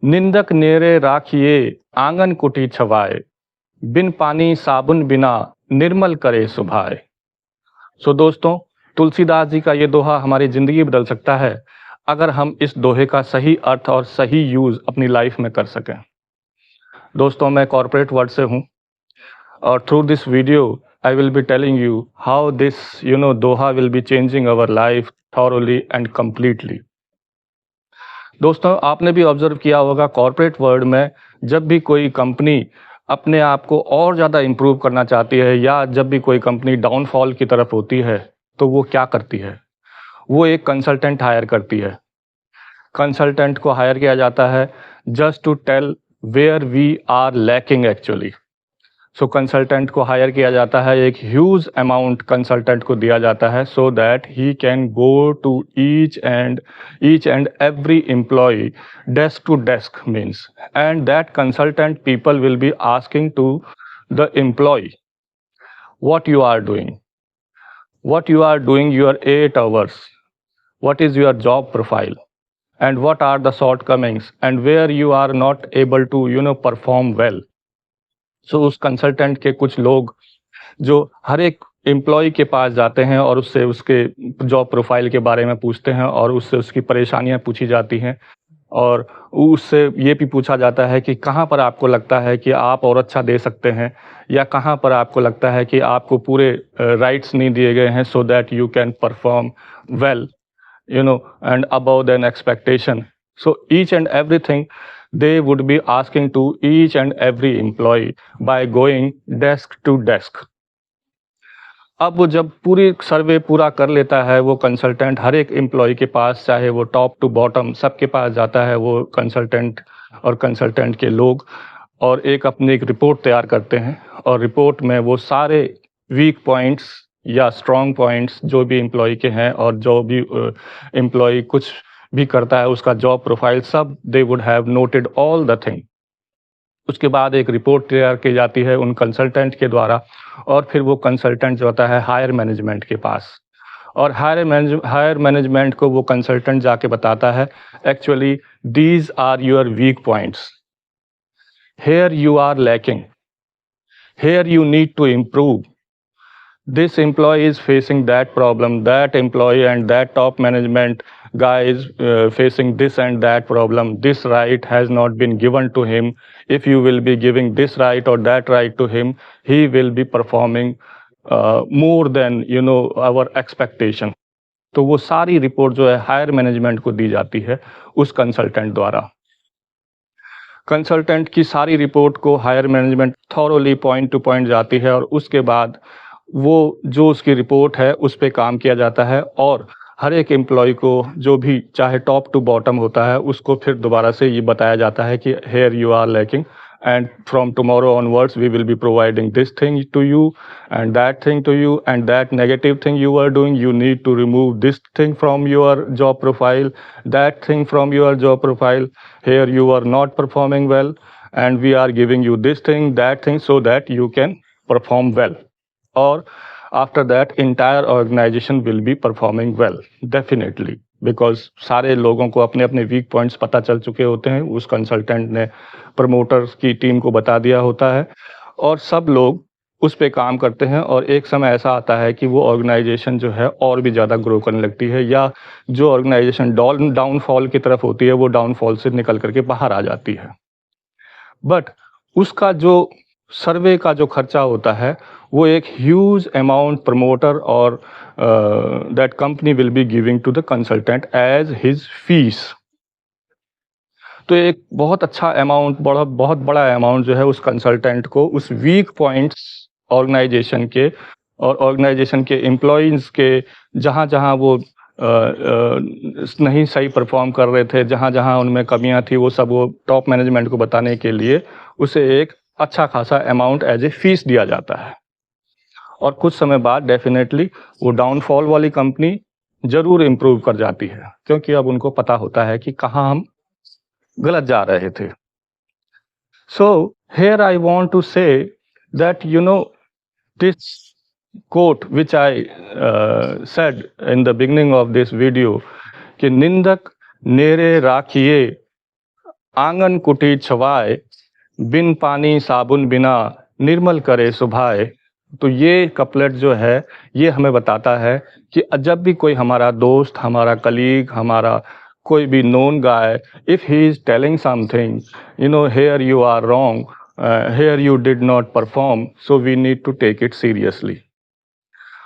निंदक नेरे राखिए आंगन कुटी छवाए, बिन पानी साबुन बिना निर्मल करे सुभाए। सो दोस्तों, तुलसीदास जी का ये दोहा हमारी ज़िंदगी बदल सकता है अगर हम इस दोहे का सही अर्थ और सही यूज़ अपनी लाइफ में कर सकें। दोस्तों, मैं कॉर्पोरेट वर्ल्ड से हूँ और through this video I will be telling you how this Doha will be changing our life thoroughly and completely. दोस्तों, आपने भी ऑब्जर्व किया होगा कॉर्पोरेट वर्ल्ड में जब भी कोई कंपनी अपने आप को और ज़्यादा इम्प्रूव करना चाहती है या जब भी कोई कंपनी डाउनफॉल की तरफ होती है तो वो क्या करती है? वो एक कंसल्टेंट हायर करती है। कंसल्टेंट को हायर किया जाता है just to tell where we are lacking actually. So consultant को हायर किया जाता है, एक ह्यूज अमाउंट कंसल्टेंट को दिया जाता है so that he can go to each and every employee desk to desk means, and that consultant people will be asking to the employee what you are doing your 8 hours, what is your job profile, and what are the shortcomings and where you are not able to perform well. सो उस consultant के कुछ लोग जो हर एक employ के पास जाते हैं और उससे उसके जॉब प्रोफाइल के बारे में पूछते हैं और उससे उसकी परेशानियां पूछी जाती हैं और उससे ये भी पूछा जाता है कि कहाँ पर आपको लगता है कि आप और अच्छा दे सकते हैं या कहाँ पर आपको लगता है कि आपको पूरे राइट्स नहीं दिए गए हैं so that you can perform well and above than expectation. So each and everything they would be asking to each and every employee by going desk to desk. अब वो जब पूरी सर्वे पूरा कर लेता है वो कंसल्टेंट हर एक एम्प्लॉय के पास, चाहे वो टॉप टू बॉटम सबके पास जाता है वो कंसल्टेंट और कंसल्टेंट के लोग, और अपनी एक रिपोर्ट तैयार करते हैं और रिपोर्ट में वो सारे वीक पॉइंट्स या स्ट्रॉन्ग पॉइंट्स जो भी एम्प्लॉय के हैं और जो भी एम्प्लॉय कुछ भी करता है उसका जॉब प्रोफाइल सब they would have noted all the thing. उसके बाद एक रिपोर्ट तैयार की जाती है उन कंसल्टेंट के द्वारा और फिर वो कंसल्टेंट जो होता है हायर मैनेजमेंट के पास, और हायर मैनेजमेंट को वो कंसल्टेंट जाके बताता है actually these are your weak points, here you are lacking, here you need to improve, this employee is facing that problem, that employee and that top management guy is facing this and that problem, this right has not been given to him, if you will be giving this right or that right to him he will be performing more than our expectation. तो वो सारी report जो है higher management को दी जाती है उस consultant द्वारा। कंसल्टेंट की सारी रिपोर्ट को higher management thoroughly point to point जाती है और उसके बाद वो जो उसकी रिपोर्ट है उस पे काम किया जाता है और हर एक एम्प्लॉय को जो भी चाहे टॉप टू बॉटम होता है उसको फिर दोबारा से ये बताया जाता है कि here you are lacking and from tomorrow onwards we will be providing this thing to you and that thing to you, and that negative thing you are doing you need to remove this thing from your job profile, that thing from your job profile, here you are not performing well and we are giving you this thing that thing so that you can perform well, or after that entire organization will be performing well definitely, because सारे लोगों को अपने अपने week points पता चल चुके होते हैं, उस कंसल्टेंट ने प्रमोटर्स की टीम को बता दिया होता है और सब लोग उस पे काम करते हैं और एक समय ऐसा आता है कि वो ऑर्गेनाइजेशन जो है और भी ज़्यादा ग्रो करने लगती है या जो ऑर्गेनाइजेशन डाउनफॉल की तरफ होती है वो डाउनफॉल से निकल करके बाहर आ जाती है। बट उसका जो सर्वे का जो खर्चा होता है वो एक ह्यूज अमाउंट प्रमोटर और that company will be giving to the consultant as his fees. तो एक बहुत अच्छा अमाउंट, बहुत बड़ा अमाउंट जो है उस कंसल्टेंट को उस वीक पॉइंट्स ऑर्गेनाइजेशन के और ऑर्गेनाइजेशन के एम्प्लॉइज के जहाँ जहाँ वो नहीं सही परफॉर्म कर रहे थे, जहाँ जहाँ उनमें कमियाँ थी, वो सब वो टॉप मैनेजमेंट को बताने के लिए उसे एक अच्छा खासा अमाउंट एज ए फीस दिया जाता है। और कुछ समय बाद डेफिनेटली वो डाउनफॉल वाली कंपनी ज़रूर इम्प्रूव कर जाती है क्योंकि अब उनको पता होता है कि कहाँ हम गलत जा रहे थे। So here I want to say that this quote which I said in the beginning of this video कि निंदक नेरे राखिए आंगन कुटी छवाए, बिन पानी साबुन बिना, निर्मल करे सुभाए। तो ये कपलेट जो है, ये हमें बताता है कि जब भी कोई हमारा दोस्त, हमारा कलीग, हमारा कोई भी known guy, if he is telling something, here you are wrong, here you did not perform, so we need to take it seriously.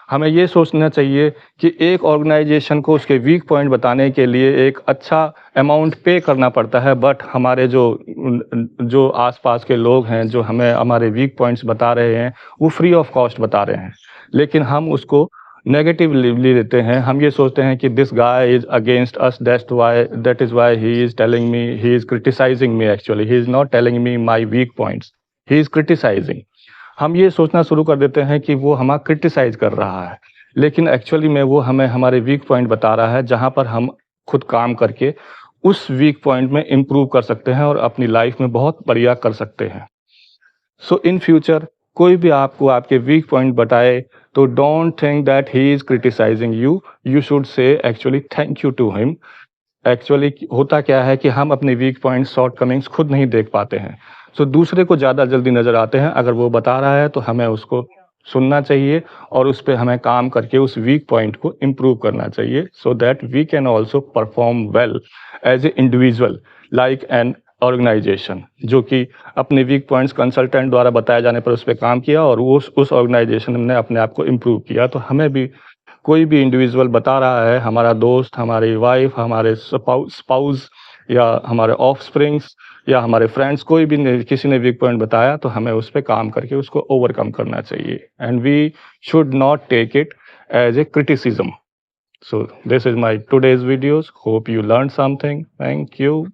हमें ये सोचना चाहिए कि एक ऑर्गेनाइजेशन को उसके वीक पॉइंट बताने के लिए एक अच्छा अमाउंट पे करना पड़ता है, बट हमारे जो आसपास के लोग हैं, जो हमें हमारे वीक पॉइंट्स बता रहे हैं, वो फ्री ऑफ कॉस्ट बता रहे हैं। लेकिन हम उसको नेगेटिवली लेते हैं। हम ये सोचते हैं कि this guy is against us, that is why he is telling me, he is criticising me. Actually he is not telling me my weak points, he is criticising. हम ये सोचना शुरू कर देते हैं कि वो हमें क्रिटिसाइज कर रहा है, लेकिन एक्चुअली में वो हमें हमारे वीक पॉइंट बता रहा है, जहाँ पर हम खुद काम करके उस वीक पॉइंट में इम्प्रूव कर सकते हैं और अपनी लाइफ में बहुत बढ़िया कर सकते हैं। सो इन फ्यूचर कोई भी आपको आपके वीक पॉइंट बताए तो don't think that he is criticising you, you should say actually thank you to him. Actually होता क्या है कि हम अपने वीक पॉइंट, शॉर्ट कमिंग्स खुद नहीं देख पाते हैं, सो दूसरे को ज़्यादा जल्दी नज़र आते हैं। अगर वो बता रहा है तो हमें उसको सुनना चाहिए और उस पे हमें काम करके उस वीक पॉइंट को इम्प्रूव करना चाहिए, so that we can also perform well as a individual like an organisation, जो कि अपने वीक पॉइंट्स कंसल्टेंट द्वारा बताए जाने पर उस पर काम किया और उस ऑर्गेनाइजेशन ने अपने आप को इम्प्रूव किया। तो हमें भी कोई भी इंडिविजुअल बता रहा है, हमारा दोस्त, हमारी वाइफ, हमारे स्पाउस या हमारे ऑफस्प्रिंग्स या हमारे फ्रेंड्स, कोई भी किसी ने वीक पॉइंट बताया तो हमें उस पर काम करके उसको ओवरकम करना चाहिए, and we should not take it as a criticism. So this is my today's videos, hope you learn something. Thank you.